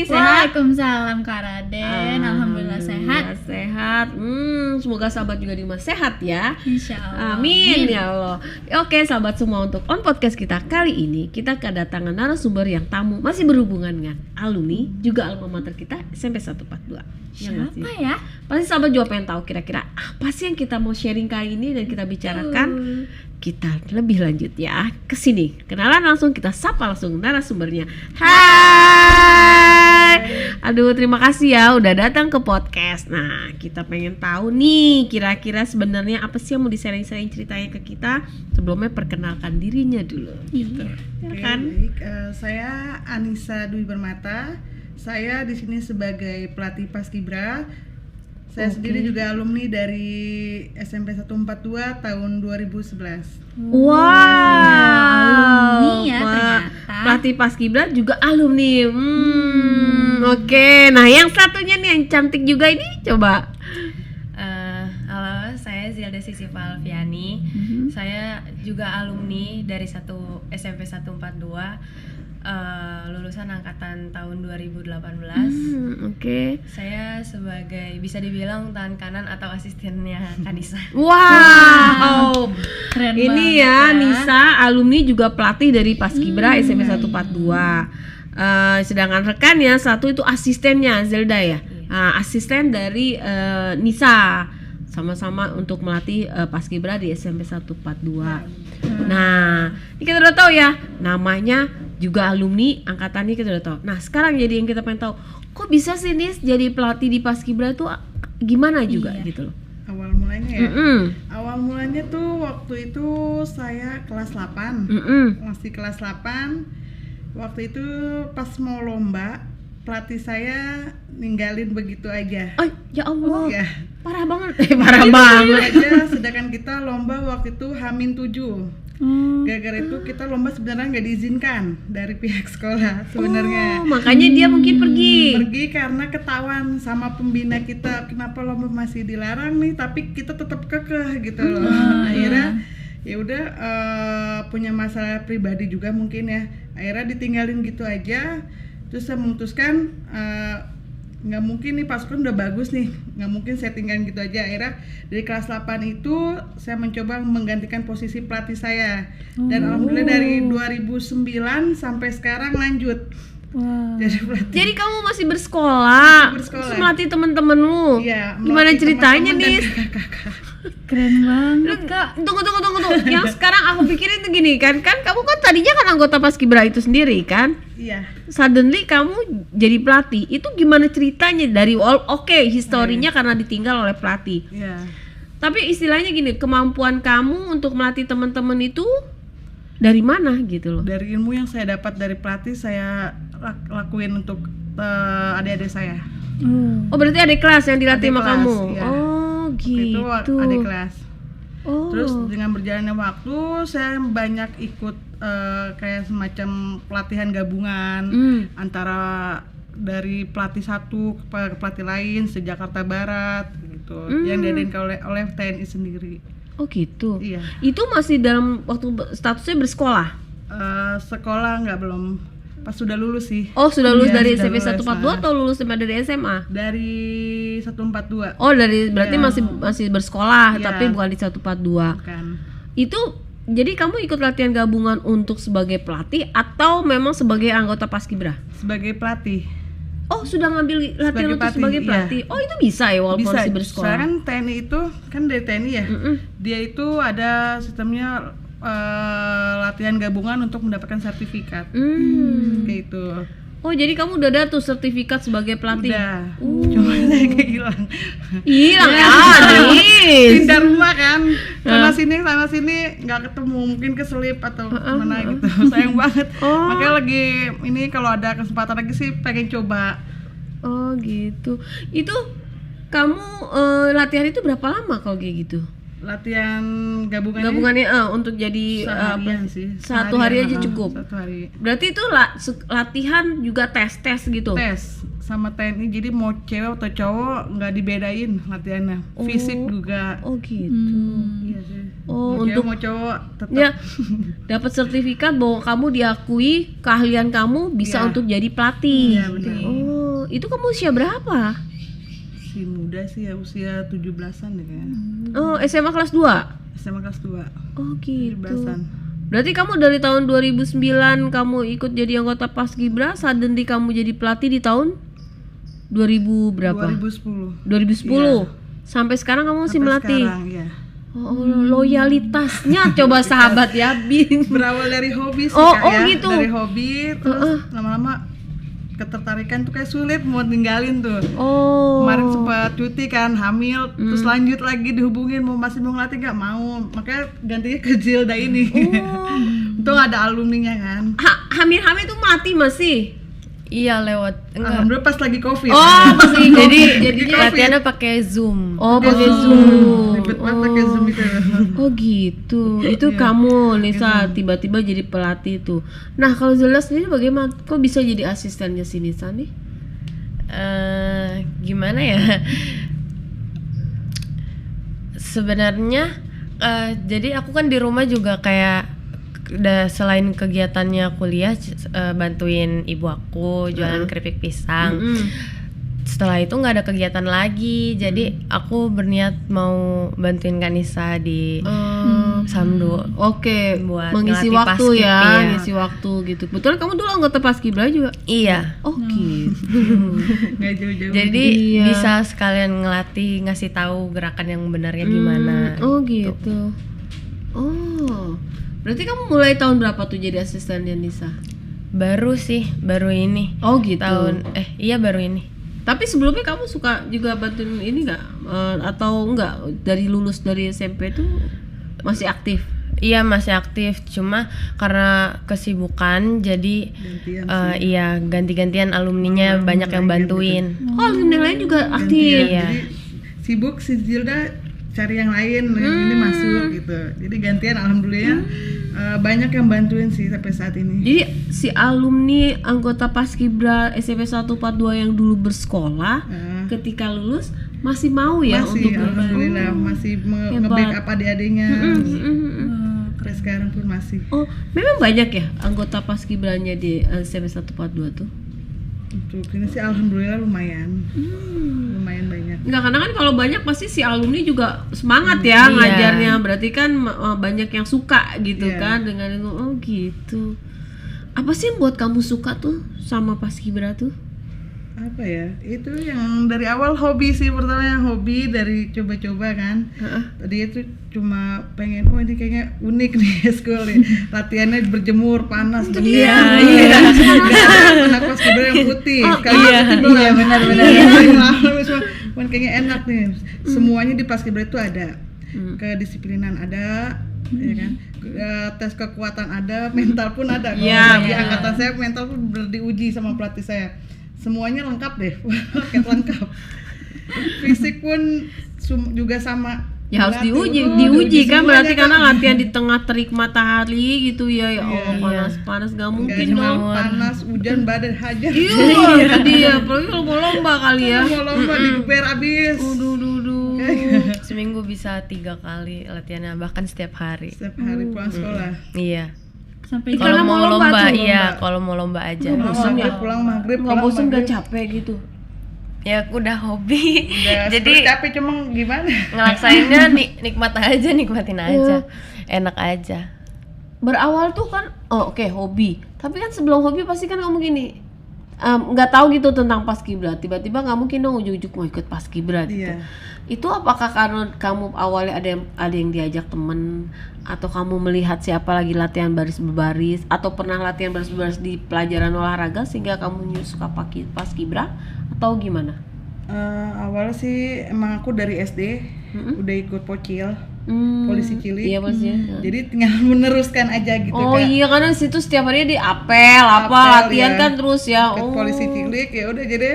sehat? Waalaikumsalam Kak Raden. Alhamdulillah sehat. Sehat. Semoga sahabat juga di rumah sehat ya. Insya Allah. Amin ya Allah. Oke sahabat semua, untuk on podcast kita kali ini kita kedatangan narasumber yang tamu masih berhubungan dengan alumni juga alma mater kita SMP 142. Siapa ya? Pasti sahabat juga pengen tahu kira-kira apa sih yang kita mau sharing kali ini dan kita bicarakan. Kita lebih lanjut ya ke sini. Kenalan langsung, kita sapa langsung narasumbernya. Hai. Aduh, terima kasih ya udah datang ke podcast. Nah, kita pengen tahu nih kira-kira sebenarnya apa sih yang mau di-sharing-sharing ceritanya ke kita. Sebelumnya perkenalkan dirinya dulu. Gitu. Ya kan? Baik, saya Anissa Dwi Permata. Saya di sini sebagai pelatih Paskibra. Saya sendiri juga alumni dari SMP 142 tahun 2011. Wow, alumni ya ternyata. Pelatih Paskibra juga alumni. Oke. Nah, yang satunya nih yang cantik juga ini coba. Halo, saya Zilda Sisipa Alfiani. Saya juga alumni dari SMP 142. Lulusan angkatan tahun 2018. Oke. Saya sebagai bisa dibilang tangan kanan atau asistennya Kanisa. Wow. Keren Ini banget ya Nisa alumni juga pelatih dari Paskibra SMP 142. Sedangkan rekannya satu itu asistennya Zelda ya. Asisten dari Nisa. Sama-sama untuk melatih Paskibra di SMP 142. Nah, ini kita udah tahu ya, namanya juga alumni angkatannya kita udah tahu. Nah, sekarang jadi yang kita pengen tahu, kok bisa sih Nis jadi pelatih di Paskibra tuh gimana juga gitu loh. Awal mulanya ya. Awal mulanya tuh waktu itu saya kelas 8. Masih kelas 8. Waktu itu pas mau lomba, pelatih saya ninggalin begitu aja. Oh, ya Allah. Ya. Parah banget. Parah banget. Aja, sedangkan kita lomba waktu itu H-7. Gara-gara itu kita lomba sebenarnya nggak diizinkan dari pihak sekolah sebenarnya. Makanya dia mungkin pergi. Pergi karena ketahuan sama pembina kita, kenapa lomba masih dilarang nih, tapi kita tetap kekeh gitu loh. Akhirnya ya udah punya masalah pribadi juga mungkin ya. Akhirnya ditinggalin gitu aja. Terus saya memutuskan nggak mungkin nih pasukan udah bagus nih, nggak mungkin saya tinggalin gitu aja. Akhirnya dari kelas 8 itu saya mencoba menggantikan posisi pelatih saya, dan alhamdulillah dari 2009 sampai sekarang lanjut. Jadi pelatih. Jadi kamu masih bersekolah, Bersekolah. terus melatih temen-temenmu. Iya, Gimana melatih ceritanya teman-teman nih? dan kakak-kakak. Keren banget Kak. Tunggu. Yang sekarang aku pikirin tuh gini kan kamu kan tadinya kan anggota Paskibra itu sendiri kan? Iya. Suddenly kamu jadi pelatih. Itu gimana ceritanya dari historinya karena ditinggal oleh pelatih. Iya. Tapi istilahnya gini, kemampuan kamu untuk melatih teman-teman itu dari mana gitu loh? Dari ilmu yang saya dapat dari pelatih saya lakuin untuk adik-adik saya. Oh, berarti adik kelas yang dilatih Adik sama kelas, kamu. iya. Oh, gitu. Itu adik kelas. Oh. Terus dengan berjalannya waktu saya banyak ikut kayak semacam pelatihan gabungan antara dari pelatih satu ke pelatih lain se-Jakarta Barat gitu, yang diadain oleh TNI sendiri. Oh gitu. Iya. Itu masih dalam waktu statusnya bersekolah? Sekolah nggak, belum, pas sudah lulus sih. Oh, sudah lulus dari sudah SMP lulus, 142 atau lulus dari SMA? Dari 142. Oh, berarti Iya. masih bersekolah Iya. tapi bukan di 142. Bukan. Itu jadi kamu ikut latihan gabungan untuk sebagai pelatih atau memang sebagai anggota Paskibra? Sebagai pelatih. Oh, sudah ngambil latihan untuk Sebagai sebagai pelatih, pelatih. Oh, itu bisa ya walaupun Bisa. masih bersekolah. Soalnya kan TNI itu kan dari TNI ya. Dia itu ada sistemnya latihan gabungan untuk mendapatkan sertifikat. Kayak itu. Oh, jadi kamu udah ada tuh sertifikat sebagai pelatih? Udah. Cuma saya kayak hilang. Hilang ya, Nis. Pindah rumah kan. Sana sini nggak ketemu, mungkin keselip atau mana gitu. Sayang banget. Makanya lagi ini kalau ada kesempatan lagi sih pengen coba. Oh, gitu. Itu kamu latihan itu berapa lama kalau kayak gitu? Latihan Gabungannya untuk jadi seharian sih. Satu hari aja Seharian, cukup. Satu hari. Berarti itu latihan juga tes gitu. Tes sama TNI, jadi mau cewek atau cowok nggak dibedain latihannya. Fisik juga. Oh gitu. Iya sih. Oh, Mau cewek untuk mau cowok tetap. ya dapat sertifikat bahwa kamu diakui keahlian kamu bisa Iya. untuk jadi pelatih. Iya, benar. Oh, itu kamu usia berapa? Si muda sih ya usia 17-an deh kayaknya. Oh, SMA kelas 2. SMA kelas 2. Oh, gitu. 17-an. Berarti kamu dari tahun 2009 kamu ikut jadi anggota Paskibra, suddenly kamu jadi pelatih di tahun 2000 berapa? 2010. 2010. Sampai sekarang kamu masih Sampai melatih. sekarang, ya. Oh, loyalitasnya coba sahabat ya, Bin. Berawal dari hobi sih Oh, Kak, oh ya. gitu. Dari hobi terus lama-lama ketertarikan tuh kayak sulit mau ninggalin tuh. Oh. Kemarin sempat cuti kan, hamil, terus lanjut lagi dihubungin masih mau ngelatih nggak mau, makanya gantinya ke Zilda ini. Untung ada alumninya kan. Hamil-hamil tuh mati masih. Iya lewat enggak. Alhamdulillah pas lagi covid. Oh, masih Jadi jadinya. latihannya pakai Zoom. Oh, pakai Zoom. Zoom. Ribet banget pakai Zoom itu. Oh gitu. Itu kamu Nisa tiba-tiba jadi pelatih tuh. Nah, kalau Zelda sendiri bagaimana? Kok bisa jadi asistennya si Nisa nih? Gimana ya? Sebenarnya jadi aku kan di rumah juga kayak selain kegiatannya kuliah bantuin ibu aku jualan keripik pisang. Setelah itu nggak ada kegiatan lagi, jadi aku berniat mau bantuin Kanisa di Samdu. Oke, Buat mengisi ngelatih waktu Paskib, ya, iya. ngisi waktu gitu. Betul kamu dulu anggota Paskibra juga? Iya. Oh gitu. Nggak jauh-jauh. Jadi Iya. bisa sekalian ngelatih, ngasih tahu gerakan yang benarnya gimana. Oh gitu. Oh, berarti kamu mulai tahun berapa tuh jadi asistennya Nisa? Baru sih, baru ini. Oh gitu. Iya baru ini. Tapi sebelumnya kamu suka juga bantuin ini nggak? Atau enggak dari lulus dari SMP tuh masih aktif? Iya masih aktif, cuma karena kesibukan jadi Gantian iya ganti-gantian alumninya banyak yang bantuin. Oh, alumni lain juga aktif. Iya. Jadi sibuk si Zilda cari yang lain, yang ini masuk gitu. Jadi gantian alhamdulillah banyak yang bantuin sih sampai saat ini. Jadi si alumni anggota Paskibra SMP 142 yang dulu bersekolah ketika lulus masih mau ya Masih untuk alhamdulillah masih Hebat. nge-backup adik-adiknya. Sampai sekarang pun masih. Oh, memang banyak ya anggota Paskibranya di SMP 142 tuh? Untuk ini sih alhamdulillah lumayan. Lumayan banyak. Enggak, karena kan kalau banyak pasti si alumni juga semangat ya Iya. ngajarnya. Berarti kan banyak yang suka gitu Iya. kan dengan itu. Oh gitu. Apa sih yang buat kamu suka tuh sama Paskibra tuh? Apa ya? Itu yang dari awal hobi sih, pertama yang hobi dari coba-coba kan. Tadi itu cuma pengen, oh ini kayaknya unik nih school nih. Latihannya berjemur panas. Iya. Anak Paskibra yang putih. Iya benar-benar. Cuman kayaknya enak nih. Semuanya di Paskibra itu ada. Kedisiplinan ada, ya kan? Tes kekuatan ada, mental pun ada. Kalau Iya, di benar. angkatan saya mental pun diuji sama pelatih saya. Semuanya lengkap deh, paket lengkap. Fisik pun juga sama. Ya harus Dilatih. diuji kan, semuanya berarti karena latihan di tengah terik matahari gitu ya. Ya Allah, panas-panas gak Nggak mungkin cuma dong. panas, hujan, badai hajar. Iya, tadi ya, apalagi kalau mau lomba kali ya. Mau lomba digeber abis. Duh. Seminggu bisa 3 kali latihannya, bahkan setiap hari. Setiap hari pulang sekolah. Iya. Sampai Karena Kalau mau mau lomba lomba, tuh, iya. Kalau mau lomba aja. Bosan ya? Pulang maghrib, Nggak pulang bosan, gak maghrib. capek gitu. Ya aku udah hobi. Udah Jadi seperti capek cuma gimana? ngelaksainnya nikmatin aja. Enak aja. Berawal tuh kan, oke, hobi. Tapi kan sebelum hobi pasti kan kamu gini, nggak tahu gitu tentang Paskibra. Tiba-tiba nggak mungkin dong ujuk-ujuk mau ikut Paskibra gitu. Iya. Itu apakah karena kamu awalnya ada yang diajak temen, atau kamu melihat siapa lagi latihan baris berbaris, atau pernah latihan baris berbaris di pelajaran olahraga sehingga kamu suka Paskibra, atau gimana? Awalnya sih emang aku dari SD udah ikut pocil, polisi cilik. Iya polisi. Jadi tinggal meneruskan aja gitu Oh Kak. iya, karena situ setiap hari di apel Apel, latihan ya. kan terus ya. Ikut polisi cilik ya udah jadi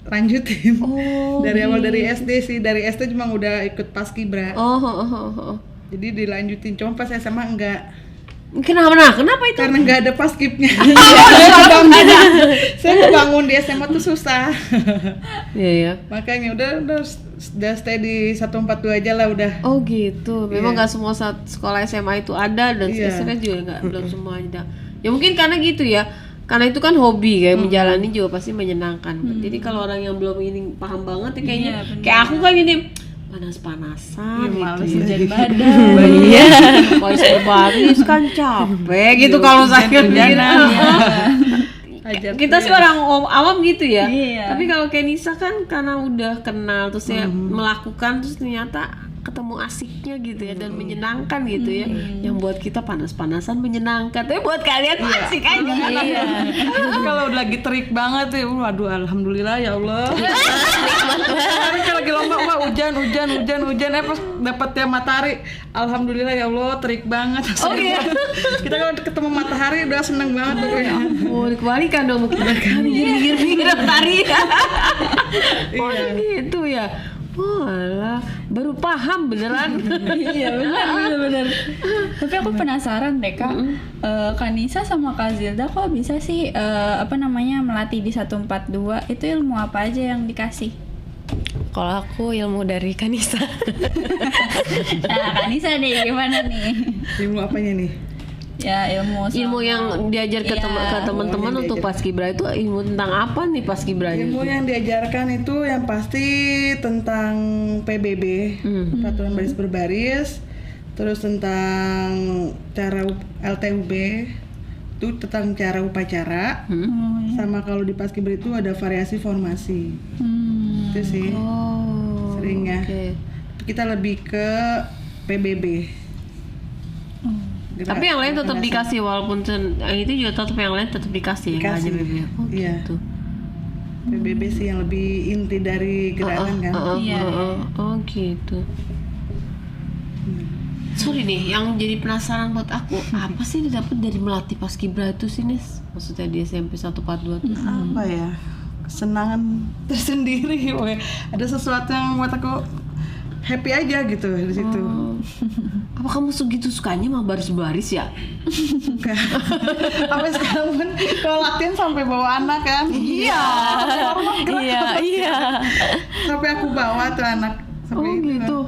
lanjutin. Oh, Dari awal dari SD sih, dari SD cuma udah ikut Paskibra. Oh. Jadi dilanjutin, cuma pas SMA enggak. Kenapa itu? Karena nggak ada paskibnya. Saya bangun di SMA tuh susah. Iya ya. Makanya udah stay di 142 aja lah udah. Oh gitu. Memang Iya. nggak semua sekolah SMA itu ada dan Iya. SMA juga nggak belum semua ada. Ya mungkin karena gitu ya. Karena itu kan hobi kayak menjalani juga pasti menyenangkan. Jadi kalau orang yang belum ini paham banget ya kayaknya Iya, benar. kayak aku kan ini panas-panasan Iya, males gitu. jadi badan. Iya, baris berbaris kan capek gitu kalau saya Hujan-hujanan, ya. Kita sih orang awam gitu ya. Iya. Tapi kalau kayak Nisa kan karena udah kenal terus ya melakukan terus ternyata ketemu asiknya gitu ya dan menyenangkan gitu ya. Yang buat kita panas-panasan menyenangkan. Tapi buat kalian asik aja. Iya. Kalau lagi terik banget ya, waduh alhamdulillah ya Allah. Tapi kalau lagi lomba wah hujan pas dapetnya matahari, alhamdulillah ya Allah terik banget. Oh iya. Kita kalau ketemu matahari udah seneng banget pokoknya. Oh, dikembalikan dong kita kali minggir tari. Oh Iya. gitu ya. Oh alah, baru paham beneran. Iya benar. Tapi aku penasaran deh Kak, Kak Nisa sama Kak Zilda kok bisa sih melatih di 142 itu ilmu apa aja yang dikasih? Kalau aku ilmu dari Kanisa. Nah Kak Nisa nih gimana nih? Ilmu apanya nih? Ya ilmu Ilmu yang diajar ke Iya. teman-teman yang untuk diajar. paskibra itu ilmu tentang apa nih paskibra Ilmu yang diajarkan itu yang pasti tentang PBB, peraturan baris berbaris, terus tentang cara LTUB, itu tentang cara upacara, sama kalau di paskibra itu ada variasi formasi, itu sih Oh. seringnya. Oke. Kita lebih ke PBB. Tapi yang lain tetap dikasih walaupun yang itu juga tetap yang lain tetap dikasih ya nggak aja Dikasih. BB. Oh Iya. gitu. PBB sih yang lebih inti dari gerakan kan. Iya. Oh gitu. Sorry nih, yang jadi penasaran buat aku, apa sih yang didapat dari melatih paskibra itu sih Nis? Maksudnya di SMP 142 tuh? Apa ya, kesenangan tersendiri pokoknya. Ada sesuatu yang buat aku happy aja gitu di situ. Apa kamu segitu sukanya sama baris-baris ya? Enggak. Sampai sekarang pun kalau latihan sampai bawa anak kan. Iya. Iya. Sampai aku bawa tuh anak sampai Oh gitu.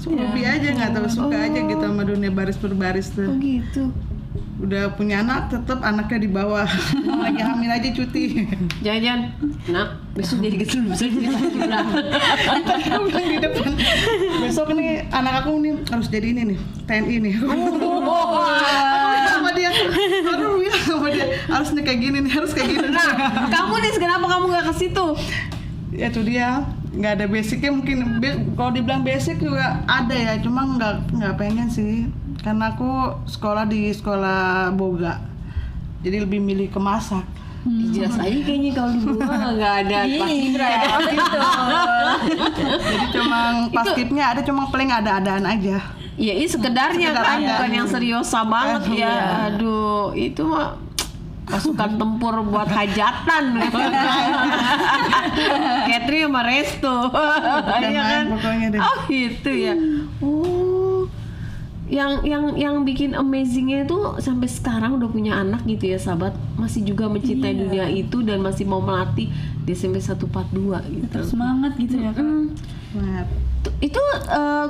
hobi aja nggak tahu suka aja gitu sama dunia baris berbaris tuh. Oh gitu. Udah punya anak tetap anaknya di bawah. Lagi hamil aja cuti. Jangan-jangan, nak besok jadi gitu bisa jadi paskibra. Aku bilang di depan, besok nih anak aku nih harus jadi ini nih TNI nih. Sama dia, baru bilang sama dia harus nih kayak gini nih, harus kayak gini. Nah, kamu Nis kenapa kamu nggak ke situ? Ya tuh dia nggak ada basicnya mungkin. Kalau dibilang basic juga ada ya, cuma nggak pengen sih. Karena aku sekolah di sekolah boga, jadi lebih milih ke masak. Jelas aja kayaknya kalau di rumah nggak ada paskibra ya. Jadi cuma paskibnya ada, cuma paling ada-adaan aja. Iya, ini sekedarnya Sekedar kan, aja. bukan yang serius banget ya. Aduh, itu mah pasukan tempur buat hajatan. Catherine sama Resto. Iya kan? Pokoknya deh. Oh, gitu ya. Oh. Yang bikin amazingnya itu sampai sekarang udah punya anak gitu ya sahabat, masih juga mencintai dunia itu dan masih mau melatih di SMP 142 gitu. Terus semangat gitu ya Kak. Semangat. Itu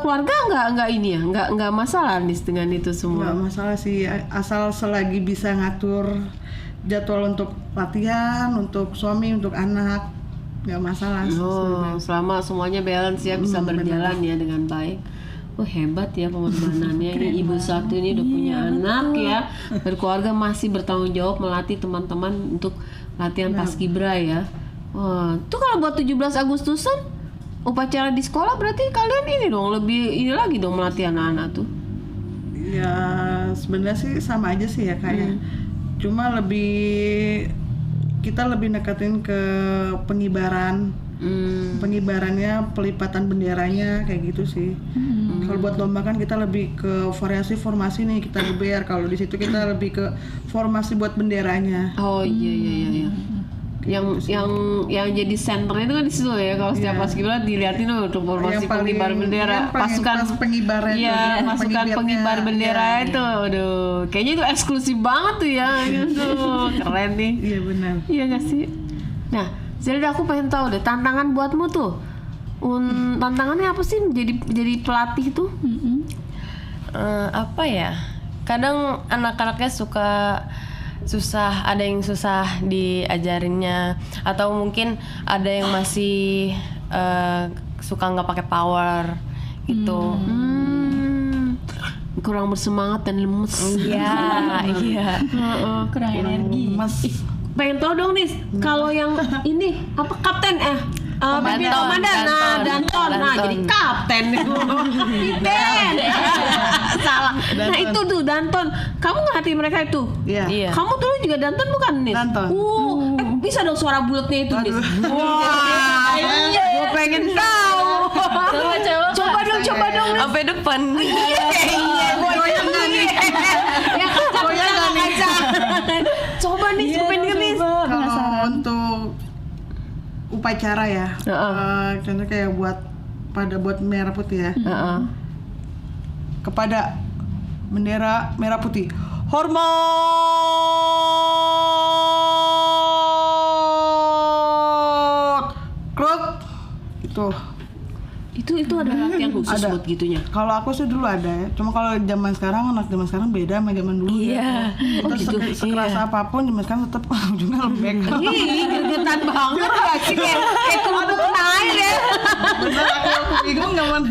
keluarga nggak ini ya, nggak masalah Nis dengan itu semua. Nggak masalah sih, asal selagi bisa ngatur jadwal untuk latihan, untuk suami, untuk anak, nggak masalah. Oh, selama semuanya balance ya bisa berjalan ya dengan baik. Oh hebat ya pengorbanannya. Ini ibu satu ini udah punya anak ya, berkeluarga masih bertanggung jawab melatih teman-teman untuk latihan paskibra ya. Wah, itu kalau buat 17 Agustusan upacara di sekolah berarti kalian ini dong lebih ini lagi dong melatih anak-anak tuh. Ya sebenarnya sih sama aja sih ya kayak, cuma kita lebih nekatin ke pengibaran. Pengibarannya, pelipatan benderanya kayak gitu sih. Kalau buat lomba kan kita lebih ke variasi formasi nih kita geber. Kalau di situ kita lebih ke formasi buat benderanya. Oh iya. yang jadi senternya itu kan di situ ya. Kalau setiap paskibra dilihatin tuh formasi Yang paling- pengibar bendera, yang paling pasukan pas pengibarnya iya, tuh, pasukan pengibar bendera Iya, itu. Aduh, kayaknya itu eksklusif banget tuh ya. Gitu. Keren nih. Iya benar. Iya gak sih? Nah, Zelda aku pengen tahu deh tantangan buatmu tuh. Tantangannya apa sih jadi pelatih tuh? Apa ya? Kadang anak-anaknya susah, ada yang susah diajarinnya, atau mungkin ada yang masih suka nggak pakai power gitu. Kurang bersemangat dan lemes. Iya, iya. Kurang energi. Mas Pengen tahu dong nih, kalau yang ini apa kapten pemimpin komandan, Danton, nah jadi kapten kapten. Salah. Nah itu tuh Danton, kamu ngerti mereka itu? Iya. Iya. Kamu dulu juga Danton bukan nih? Danton. Bisa dong suara bulatnya itu nih. Aduh. Wah, gue pengen tahu. Coba dong. Sampai depan. Goyang nggak nih? Ya Goyang nggak nih? Coba nih, pengen nih. Kalau untuk upacara ya, contoh kayak buat merah putih ya. Kepada bendera merah putih, hormat, kruk, Itu ada latihan khusus Ada. buat gitunya. Kalau aku sih dulu ada ya, cuma kalau zaman sekarang anak zaman sekarang beda sama zaman dulu. Iya. Terus sekeras apapun zaman sekarang tetap ujungnya lembek. Ih, gergetan banget gak sih kayak kerupuk kena air ya. Bener aku bingung nggak mana.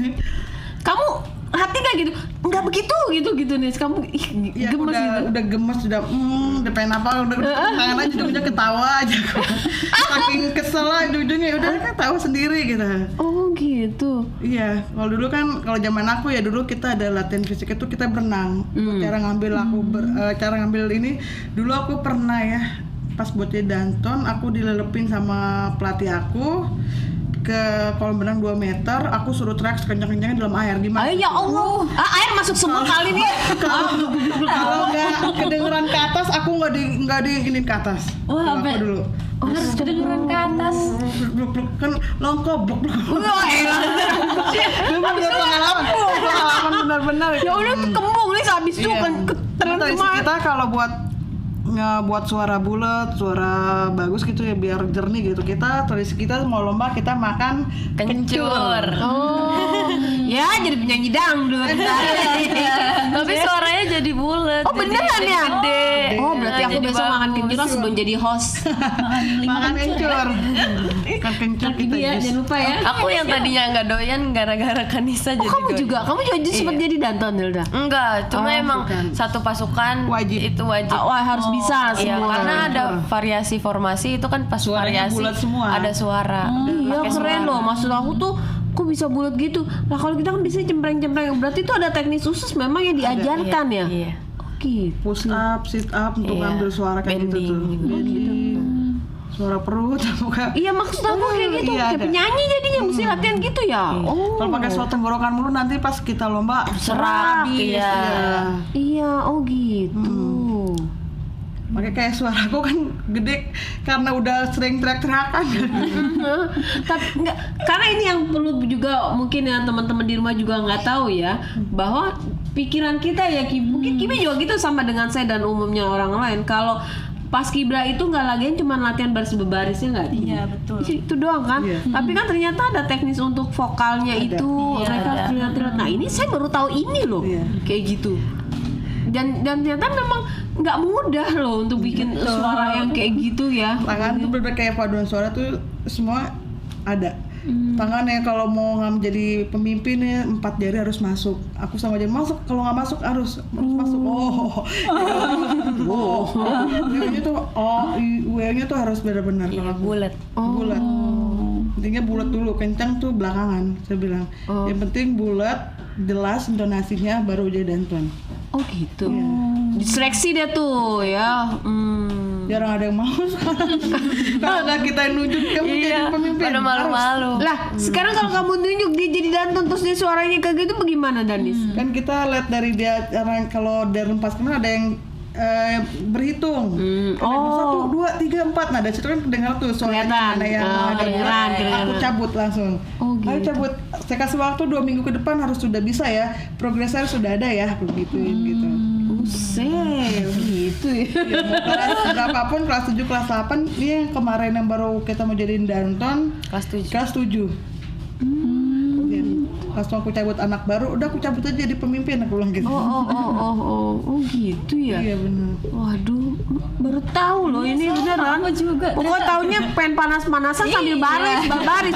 Kamu hati gak gitu? Enggak begitu gitu nih. Kamu Ya, gemes gitu. udah gemes, udah pengen apa, udah tangan aja ujungnya ketawa aja. Saking kesel aja ujungnya udah ketawa sendiri gitu. Oh gitu. Iya, kalau zaman aku ya dulu kita ada latihan fisik itu kita berenang. Cara ngambil ini dulu aku pernah ya pas buat jadi Danton aku dilelepin sama pelatih aku ke kolam renang 2 meter, aku suruh teriak sekencang-kencangnya dalam air. Gimana? Ayo ya Allah. Air masuk semua kali nih. Kalau nggak kedengeran ke atas, aku nggak diinin ke atas. Wah, Kalau aku sampai- dulu. Harus kedengeran ke atas. Bluk-bluk kan longkop bluk-bluk. Wah, Bener pengalaman benar-benar. ya udah kembung nih habis itu Iya. kan keren Tradisi semua. kita kalau buat suara bulat, suara bagus gitu ya biar jernih gitu. Tradisi kita mau lomba kita makan Kencur. Oh. Ya jadi penyanyi dangdut. Tapi suaranya jadi bulat. Oh beneran ya? Gede. Oh berarti aku Jadi besok makan bagus. kencur sebelum jadi host. Makan kencur. Makan kencur kita Iya, Jus. jangan lupa ya. Aku yang tadinya nggak doyan gara-gara Kanisa Oh, jadi kamu doyan. juga sempat jadi Danton Hilda. Enggak, cuma Oh, emang bukan. satu pasukan Wajib. itu wajib. Wah harus bisa Iya, semua. karena ada variasi formasi itu kan pas Suaranya variasi bulat semua. ada suara. Iya Pakai keren suara. loh. Maksud aku tuh kok bisa bulat gitu. Lah kalau kita kan bisa cempreng-cempreng. Berarti itu ada teknik khusus memang yang diajarkan ya. Iya. Gitu. Push up, sit up untuk Iya. ngambil suara kayak gitu tuh. Bending. Bending. Suara perut bukan. Iya maksud aku kayak gitu. Iya, Kayak ada. penyanyi jadinya mesti latihan gitu ya. Oh. Kalau pakai suara tenggorokan mulu nanti pas kita lomba Serak, habis. iya. Iya, oh gitu. Makanya kayak suaraku kan gede karena udah sering teriak-teriakan. Tapi enggak, karena ini yang perlu juga mungkin ya teman-teman di rumah juga nggak tahu ya bahwa pikiran kita ya mungkin Kimi juga gitu sama dengan saya dan umumnya orang lain. Kalau paskibra itu nggak lagi cuma latihan baris berbarisnya nggak? Iya, betul. Itu doang kan. Iya. Tapi kan ternyata ada teknis untuk vokalnya itu Iya, mereka ada. terlihat. Nah ini saya baru tahu ini loh Iya. kayak gitu. Dan ternyata memang nggak mudah loh untuk bikin suara yang kayak gitu ya. Tangan tuh bener kayak paduan suara tuh semua ada. Tangannya kalau mau jadi pemimpin ya 4 jari harus masuk. Aku sama jari masuk, kalau nggak masuk harus masuk. W-nya tuh W-nya tuh harus benar-benar Iya, kalau aku. bulat. Bulat. Pentingnya bulat dulu, kencang tuh belakangan saya bilang. Yang penting bulat, jelas intonasinya baru jadi Danton. Oh gitu. Diseleksi dia tuh ya. Jarang ada yang mau. Kalau nggak kita yang nunjuk kamu jadi pemimpin. Pada malu-malu. Lah, sekarang kalau kamu tunjuk dia jadi Danton terus dia suaranya kayak gitu bagaimana Danis? Kan kita lihat dari dia kalau dari pas kena ada yang berhitung. Oh. 1, 2, 3, 4. Nah dari situ kan kedengar tuh suaranya Kelihatan. mana yang Oh, ada. kedengeran. Aku cabut langsung. Oh, Ayo gitu. cabut. Saya kasih waktu 2 minggu ke depan harus sudah bisa ya. Progresnya sudah ada ya, aku gituin gitu. Buset, gitu ya. Ya, mau kelas berapapun, kelas 7, kelas 8, ini yang kemarin yang baru kita mau jadiin Danton, Kelas 7. kelas 7. Langsung aku cabut anak baru, udah aku cabut aja jadi pemimpin, aku bilang gitu. Oh gitu ya. Iya benar. Waduh, baru tahu loh ini beneran. Aku juga. Pokoknya taunya pengen panas-panasan sambil baris,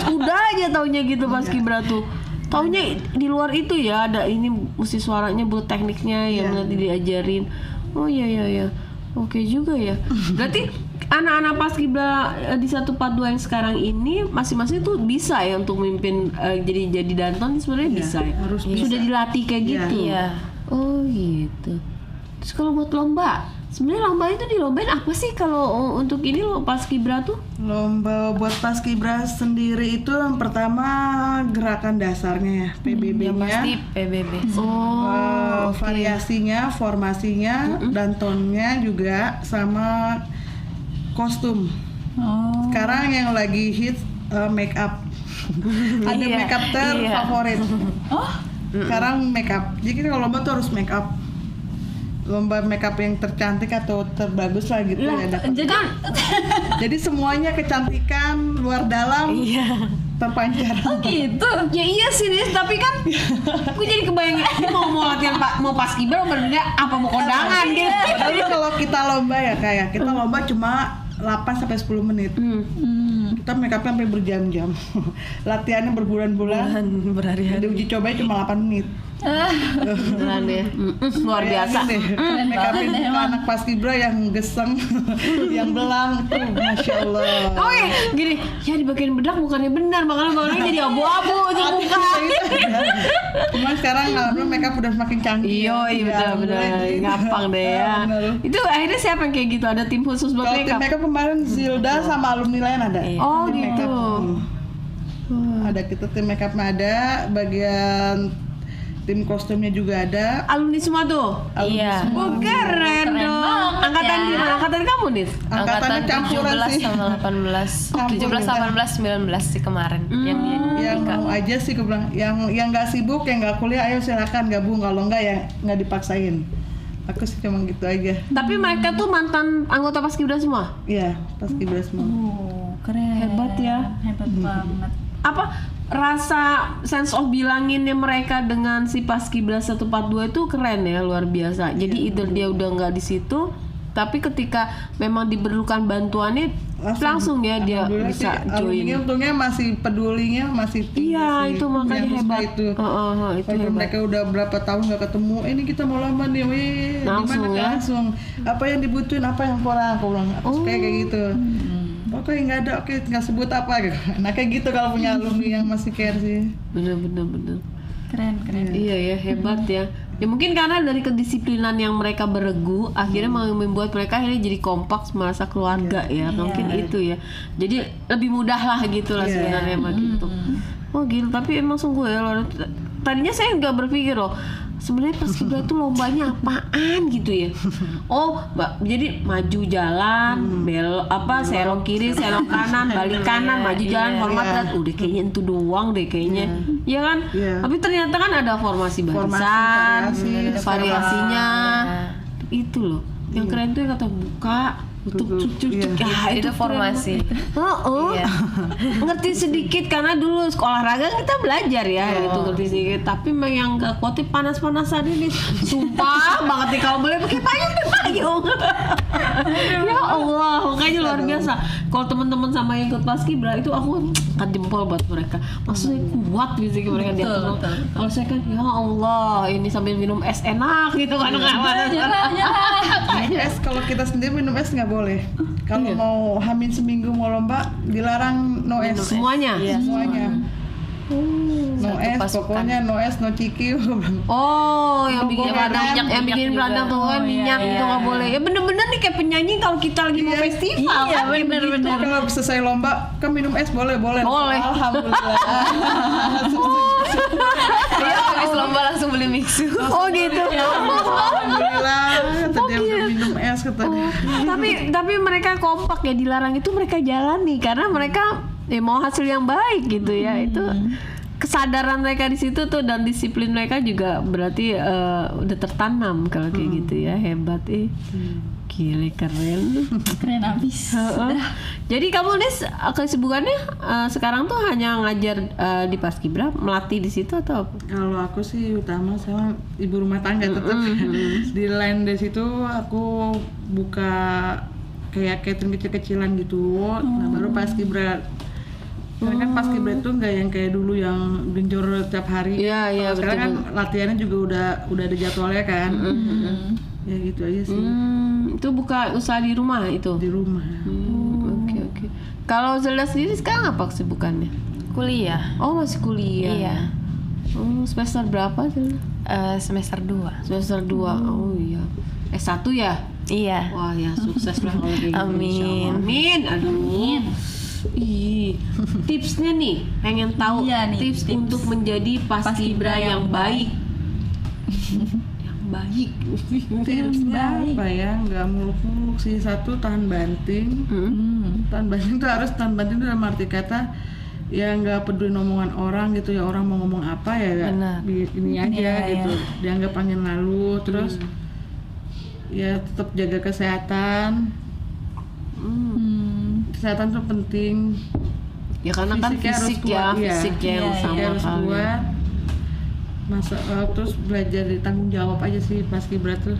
udah aja taunya gitu pas Kibra tuh. Taunya di luar itu ya ada ini mesti suaranya buat tekniknya yang nanti diajarin. Oh iya. Oke juga ya. Berarti anak-anak Paskibra di 142 yang sekarang ini masing-masing tuh bisa ya untuk memimpin jadi danton sebenarnya bisa ya. harus Sudah dilatih kayak gitu. Iya. Oh gitu. Terus kalau buat lomba, sebenarnya lomba itu dilombain apa sih kalau untuk ini lo Paskibra tuh? Lomba buat Paskibra sendiri itu yang pertama gerakan dasarnya ya, Yang PBB-nya. pasti PBB. Oh, Variasinya, formasinya, dan tonnya juga sama kostum. Oh. Sekarang yang lagi hits make up. Ada Iya, make up terfavorit. Oh, Sekarang make up. Jadi kalau lomba tuh harus make up. Lomba make up yang tercantik atau terbagus lah gitu ya dapat. Jadi semuanya kecantikan luar dalam terpancar. gitu. Ya iya sih Nis, tapi kan gue jadi kebayang ini mau latihan mau Paskibra bener apa mau kondangan gitu. Tapi kalau kita lomba ya kayak kita lomba cuma 8 sampai 10 menit. Kita make up sampai berjam-jam. Latihannya berbulan-bulan. Berhari-hari. Ada uji cobanya cuma 8 menit. Beneran ya. Luar biasa. Bayangin deh, make upin anak Paskibra yang geseng, yang belang tuh, masya Allah. Oh iya, gini, ya di bagian bedak bukannya benar, makanya jadi abu-abu itu muka. Cuman sekarang alhamdulillah make up udah semakin canggih. Iya, Ya, bener, alhamdulillah. gampang deh ya. Bener. Itu akhirnya siapa yang kayak gitu? Ada tim khusus buat Kalau tim makeup? make up kemarin Zilda sama alumni lain ada. Oh Tim make gitu. up. Ada kita tim make upnya ada, bagian tim kostumnya juga ada. Alumni semua tuh? Iya. Oh keren dong. banget Angkatan ya. gimana? Angkatan kamu nih? Angkatannya campuran 17 sih. sama 18. Campur 17, 18, 19 sih kemarin. Yang dia Yang mau aja sih aku bilang, yang nggak sibuk, yang nggak kuliah, ayo silakan gabung. Kalau nggak ya nggak dipaksain. Aku sih cuma gitu aja. Tapi mereka tuh mantan anggota Paskibra semua? Iya, Paskibra semua. Oh, keren. Hebat ya. Hebat banget. Apa rasa sense of bilanginnya mereka dengan si Paskibra 142 itu keren ya, luar biasa. Jadi either dia udah nggak di situ, tapi ketika memang diperlukan bantuannya langsung ya dia Alhamdulillah bisa sih, alumni join. untungnya masih pedulinya masih tinggi Iya, sih. itu makanya Yang hebat. Itu. Itu Walaupun hebat. mereka udah berapa tahun nggak ketemu, ini kita mau lomba nih, wih, Langsung gimana ya? langsung. Apa yang dibutuhin, apa yang kurang, aku bilang, aku suka kayak gitu. Pokoknya nggak ada, oke, nggak sebut apa gitu. Nah kayak gitu kalau punya alumni yang masih care sih. Bener. Keren. Iya ya, hebat ya. Ya mungkin karena dari kedisiplinan yang mereka beregu, akhirnya membuat mereka akhirnya jadi kompak, merasa keluarga ya. Mungkin itu ya. Jadi lebih mudah lah gitu lah sebenarnya mah gitu. Oh gitu, tapi emang sungguh ya. Tadinya saya nggak berpikir loh, sebenarnya Paskibra tuh lombanya apaan gitu ya. Oh, jadi maju jalan, serong kiri, serong kanan, balik kanan, maju jalan, hormat dan udah kayaknya itu doang deh kayaknya. Iya kan? Iya. Tapi ternyata kan ada formasi barisan, variasi, variasinya. Itu loh. Yang keren tuh yang kata buka, tutup, ya itu keren formasi. banget. Ngerti sedikit karena dulu olahraga kita belajar ya gitu, ngerti sedikit. Tapi memang yang gak kuatnya panas-panasan ini, sumpah banget nih kalau boleh pakai payung. Ya Allah, makanya luar biasa. Kalau teman-teman sama yang ikut Paskibra itu aku angkat jempol buat mereka. Maksudnya kuat fisik mereka di atas. Kalau saya kan ya Allah, ini sambil minum es enak gitu kan enggak Es kalau kita sendiri minum es nggak boleh. Kalau mau hamil seminggu mau lomba dilarang no es. semuanya. Semuanya. No Satu es, pasukan. pokoknya no es, no ciki. Oh, yang bikin Pokoknya radang, minyak yang bikin juga. radang tuh kan minyak gitu nggak boleh. Ya bener-bener nih kayak penyanyi kalau kita lagi mau festival Iya, kan kayak begitu. Kalau selesai lomba, kan minum es boleh. Boleh. Alhamdulillah. Iya, habis lomba langsung beli mixu. Oh gitu. Alhamdulillah, kata dia udah minum es kata dia. Tapi mereka kompak ya, dilarang itu mereka jalani karena mereka mau hasil yang baik gitu ya. Itu kesadaran mereka di situ tuh dan disiplin mereka juga berarti udah tertanam kalau kayak gitu ya. Hebat gile, keren. Keren abis. Jadi kamu Nis kesibukannya sekarang tuh hanya ngajar di Paskibra, melatih di situ atau apa? Kalau aku sih utama sama ibu rumah tangga tetap. Di lain dari situ aku buka kayak catering kecil-kecilan gitu. Nah baru Paskibra. Karena kan Paskibra itu nggak yang kayak dulu yang genjor tiap hari. Iya, Kalau sekarang kan betul. latihannya juga udah ada jadwalnya kan. Ya gitu aja sih. Itu buka usaha di rumah itu. Di rumah. Oke. Kalau Zelda sendiri sekarang apa kesibukannya? Kuliah. Oh masih kuliah. Iya. Semester berapa Zelda? Semester 2. Semester 2. Oh iya. S1 ya? Iya. Wah ya sukses lah kalau kayak gitu. Amin. Insya Allah. Amin. Aduh. Ih, tipsnya nih, pengen tahu Iya nih, tips tips. untuk menjadi paskibra yang baik. Yang baik. Tipsnya apa ya? Nggak muluk-muluk sih. Satu, tahan banting. Tahan banting tuh harus tahan banting tuh dalam arti kata ya nggak peduli omongan orang gitu ya, orang mau ngomong apa ya Benar. ini aja Iya, gitu, dianggap angin lalu. Terus ya tetap jaga kesehatan. Kesehatan tuh penting. Ya karena kan Fisiknya harus fisik kuat, ya, iya. fisik yang Iya, sama Harus kali. kuat. Terus belajar di tanggung jawab aja sih Paskibra tuh.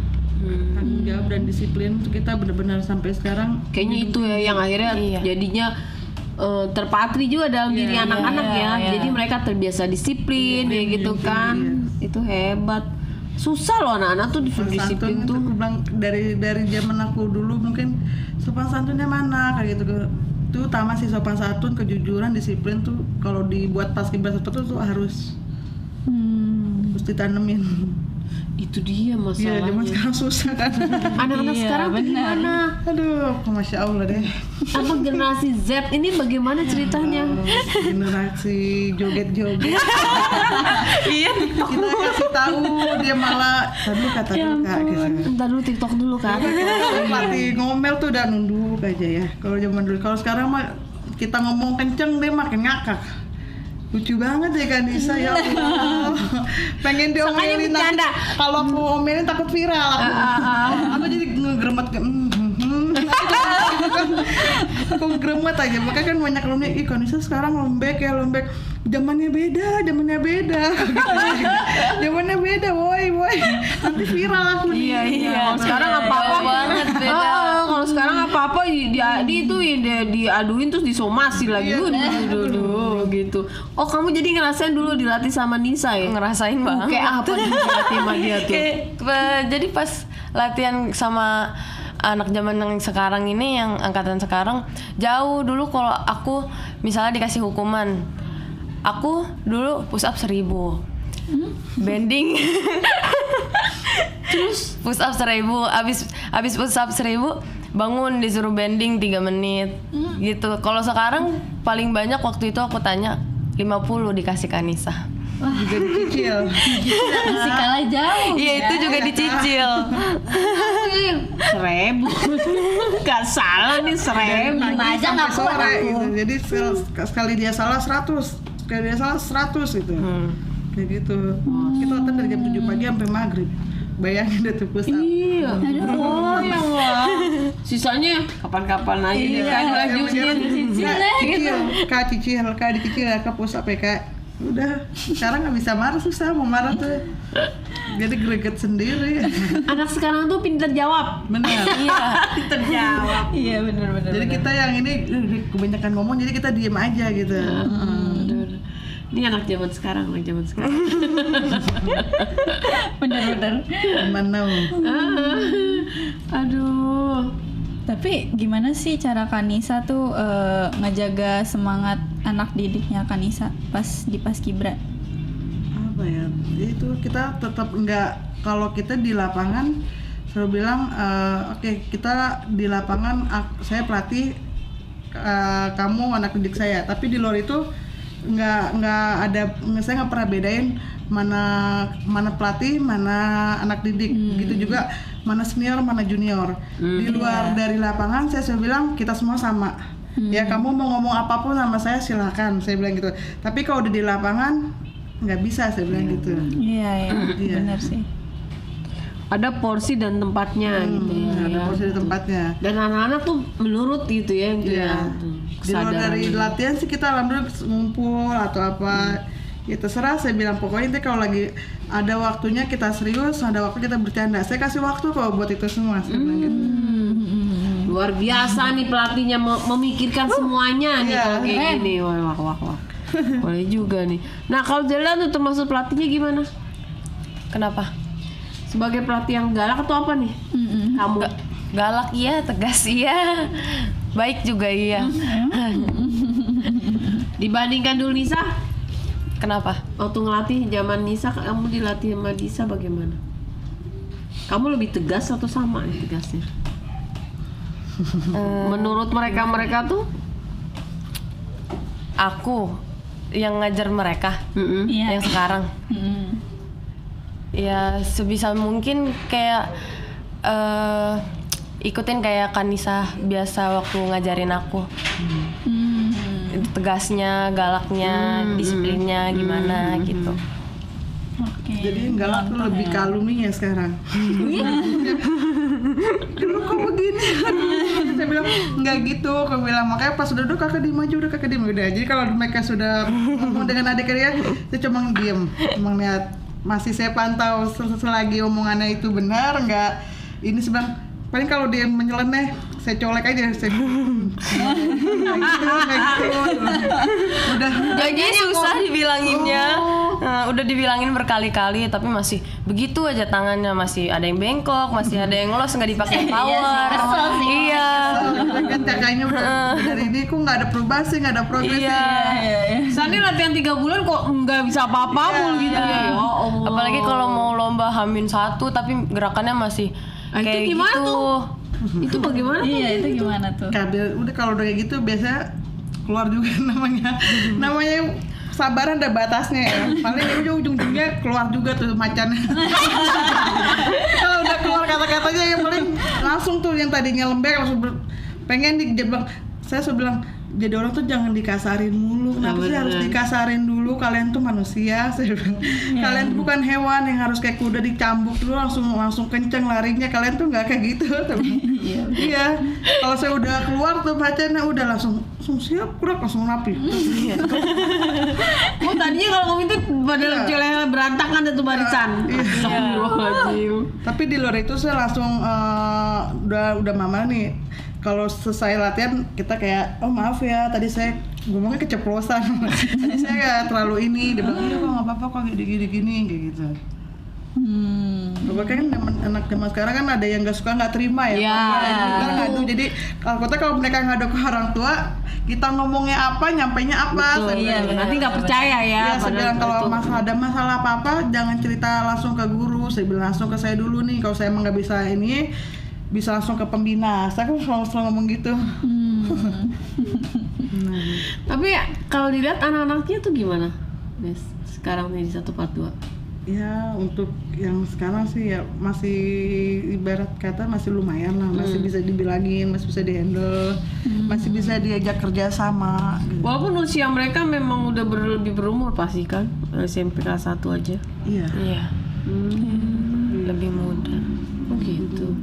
Tanggung jawab dan disiplin tuh kita benar-benar sampai sekarang. Kayaknya itu ya yang akhirnya Iya. jadinya terpatri juga dalam diri anak-anak ya. Jadi mereka terbiasa disiplin ya gitu kan. Itu hebat. Susah loh anak-anak tuh disuruh Sopan disiplin santun tuh. aku bilang dari zaman aku dulu mungkin sopan santunnya mana kayak gitu. Itu utama sih sopan santun, kejujuran, disiplin tuh kalau dibuat Paskibra seperti itu tuh harus ditanemin. Itu dia Iya, zaman masalahnya. sekarang susah kan. Anak-anak Iya, sekarang tuh benar. gimana? Aduh, masya Allah deh. Apa generasi Z ini bagaimana ceritanya? Generasi joget-joget. Iya. Kita kasih tahu dia malah tadi kata dulu kak gitu. Ntar dulu TikTok dulu kan. Pelatih ngomel tuh udah nunduk aja ya. Kalau zaman dulu, kalau sekarang mah kita ngomong kenceng dia makin ngakak. Lucu banget ya kan Nisa ya Allah. Pengen diomelin bercanda. tapi kalau aku omelin takut viral aku. Aku jadi ngegeremet ke aku ngegeremet aja. Makanya kan banyak lomba, ih kan Nisa sekarang lembek ya lembek. Zamannya beda. Zamannya beda, woi. Nanti viral aku nih. Kalau sekarang apa-apa banget beda. Kalau sekarang apa-apa diaduin terus disomasi lagi. Duh, gitu. Oh, kamu jadi ngerasain dulu dilatih sama Nisa ya? Ngerasain banget. Kayak apa dilatih sama dia tuh? Jadi pas latihan sama anak zaman yang sekarang ini, yang angkatan sekarang, jauh. Dulu kalau aku misalnya dikasih hukuman, aku dulu push up 1000, bending, terus push up 1000, abis push up 1000 bangun disuruh bending 3 menit, gitu. Kalau sekarang paling banyak waktu itu aku tanya 50 dikasih Kanisa. Juga dicicil. Masih kalah jauh. Iya, itu juga dicicil. 1.000. Gak salah nih 1.000. Nangis aja nggak sampai sore kuat aku. gitu. Jadi sekali dia salah 100, sekali dia salah 100 gitu. Kayak gitu. Kita latihan dari jam 7 pagi sampai maghrib. Bayangin deh tuh push up. Iya. Oh ya Allah. Sisanya kapan-kapan aja kan lanjutin. Kak dicicil ya Kak push up ya Kak. Udah, sekarang nggak bisa marah, susah mau marah tuh. Jadi greget sendiri. Anak sekarang tuh pinter jawab. Benar. Iya. Pinter jawab. Iya benar. Jadi kita yang ini kebanyakan ngomong, jadi kita diem aja gitu. Ini anak zaman sekarang. Benar. Mana? Aduh. Tapi gimana sih cara Kanisa tuh ngejaga semangat anak didiknya Kanisa pas di Paskibra? Apa ya? Itu kita tetap nggak, kalau kita di lapangan selalu bilang oke, kita di lapangan saya pelatih, kamu anak didik saya, tapi di luar itu nggak ada, saya nggak pernah bedain mana pelatih, mana anak didik, gitu juga mana senior, mana junior. Di luar dari lapangan saya selalu bilang kita semua sama. Ya kamu mau ngomong apapun sama saya silakan, saya bilang gitu. Tapi kalau udah di lapangan nggak bisa, saya bilang gitu. Iya, benar sih. Ada porsi dan tempatnya gitu ya. Ada porsi di tempatnya. Dan anak-anak tuh menurut gitu ya. Iya. Di luar dari latihan sih kita alhamdulillah ngumpul atau apa. Ya terserah, saya bilang pokoknya nanti kalau lagi ada waktunya kita serius, ada waktu kita bercanda. Saya kasih waktu kok buat itu semua, saya bilang gitu. Luar biasa nih pelatihnya memikirkan semuanya nih kalau kayak gini. Wah. Boleh juga nih. Nah kalau Zelda tuh termasuk pelatihnya gimana? Kenapa? Sebagai pelatih yang galak atau apa nih? Kamu? Galak iya, tegas iya, baik juga iya. Dibandingkan dulu Nisa? Kenapa? Waktu ngelatih zaman Nisa, kamu dilatih sama Nisa bagaimana? Kamu lebih tegas atau sama nih tegasnya? Menurut mereka tuh? Aku yang ngajar mereka, yang sekarang. Ya sebisa mungkin kayak ikutin kayak Kanisa biasa waktu ngajarin aku. Tegasnya, galaknya, disiplinnya gimana gitu. Jadi galak tuh lebih ke alumninya sekarang. Lu kok begini? Saya bilang nggak gitu, aku bilang makanya pas udah kakak diem aja, udah kakak diem udah. Jadi kalau mereka sudah ngomong dengan adik-adiknya, saya cuma diem, emang lihat. Masih saya pantau selagi omongannya itu benar nggak. Ini sebenarnya paling kalau dia menyeleneh saya colek aja, saya gitu. Udah Jadi susah dibilanginnya. Udah dibilangin berkali-kali tapi masih begitu aja tangannya, masih ada yang bengkok, masih ada yang los nggak dipakai power. Iya. kan kakaknya udah dari ini kok nggak ada perubahan sih, nggak ada progres. Sani latihan 3 bulan kok nggak bisa apa-apa mulu gitu ya. Allah. Apalagi kalau mau lomba H-1 tapi gerakannya masih kayak itu gimana gitu. tuh? Itu bagaimana tuh? Iya, itu gimana tuh? Kabel udah kalau udah kayak gitu biasanya keluar juga namanya sabaran ada batasnya ya. Paling ujung-ujungnya keluar juga tuh macannya. Kalau udah keluar kata-katanya yang paling langsung tuh yang tadinya lembek langsung pengen dia bilang, saya sudah bilang jadi orang tuh jangan dikasarin mulu. Kenapa sih harus dikasarin dulu? Kalian tuh manusia, saya bilang. Kalian tuh bukan hewan yang harus kayak kuda dicambuk dulu langsung kenceng larinya. Kalian tuh nggak kayak gitu. Iya. Kalau saya udah keluar tuh bacanya udah langsung siap, kurang langsung rapi. Oh tadinya kalau kamu itu pada lelah berantakan itu barisan. Astagfirullahaladzim. Tapi di luar itu saya langsung udah mama nih. Kalau selesai latihan kita kayak maaf ya tadi saya ngomongnya keceplosan. Tadi saya terlalu ini. Dia bilang iya kok nggak apa-apa kok gini kayak gitu. Kan anak zaman sekarang kan ada yang nggak suka nggak terima ya. Kita ngadu. Jadi kalau mereka ngadu ke orang tua, kita ngomongnya apa, nyampainya apa. Nanti nggak percaya ya. Saya bilang kalau ada masalah apa-apa jangan cerita langsung ke guru. Saya bilang langsung ke saya dulu nih. Kalau saya emang nggak bisa ini, bisa langsung ke pembina. Saya selalu ngomong gitu. Tapi kalau dilihat anak-anaknya tuh gimana? Des, sekarang nih di 142. Ya untuk yang sekarang sih ya masih ibarat kata masih lumayan lah, masih bisa dibilangin, masih bisa dihandle, masih bisa diajak kerja sama. Gitu. Walaupun usia mereka memang udah lebih berumur pasti kan, SMP kelas 1 aja. Iya. Lebih muda. Oh gitu.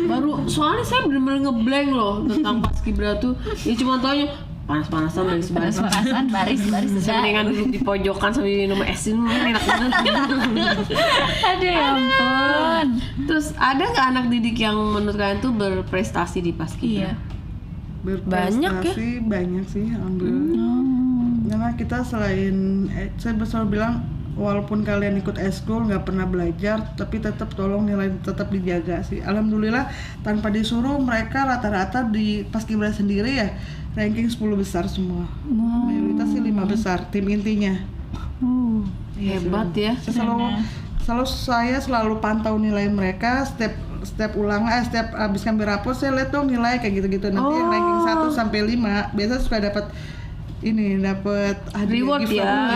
Baru soalnya saya benar-benar ngeblank loh tentang Paskibra tuh. Ya cuma taunya panas-panasan Panas-panasan baris saya mendingan duduk di pojokan sambil minum es ini enak banget. Aduh ya ampun. Terus ada nggak anak didik yang menurut kalian tuh berprestasi di Paskibra? Berprestasi banyak sih alhamdulillah. Karena kita selain saya selalu bilang walaupun kalian ikut eskul nggak pernah belajar tapi tetap tolong nilai tetap dijaga sih. Alhamdulillah tanpa disuruh mereka rata-rata di Paskibra sendiri ya ranking 10 besar semua. Mayoritas sih 5 besar tim intinya. Hebat ya. Saya selalu pantau nilai mereka setiap ulangan setiap habis ngambil rapor saya lihat dong nilai kayak gitu-gitu nanti yang ranking 1 sampai 5 biasa suka dapat ini dapat Reward ya.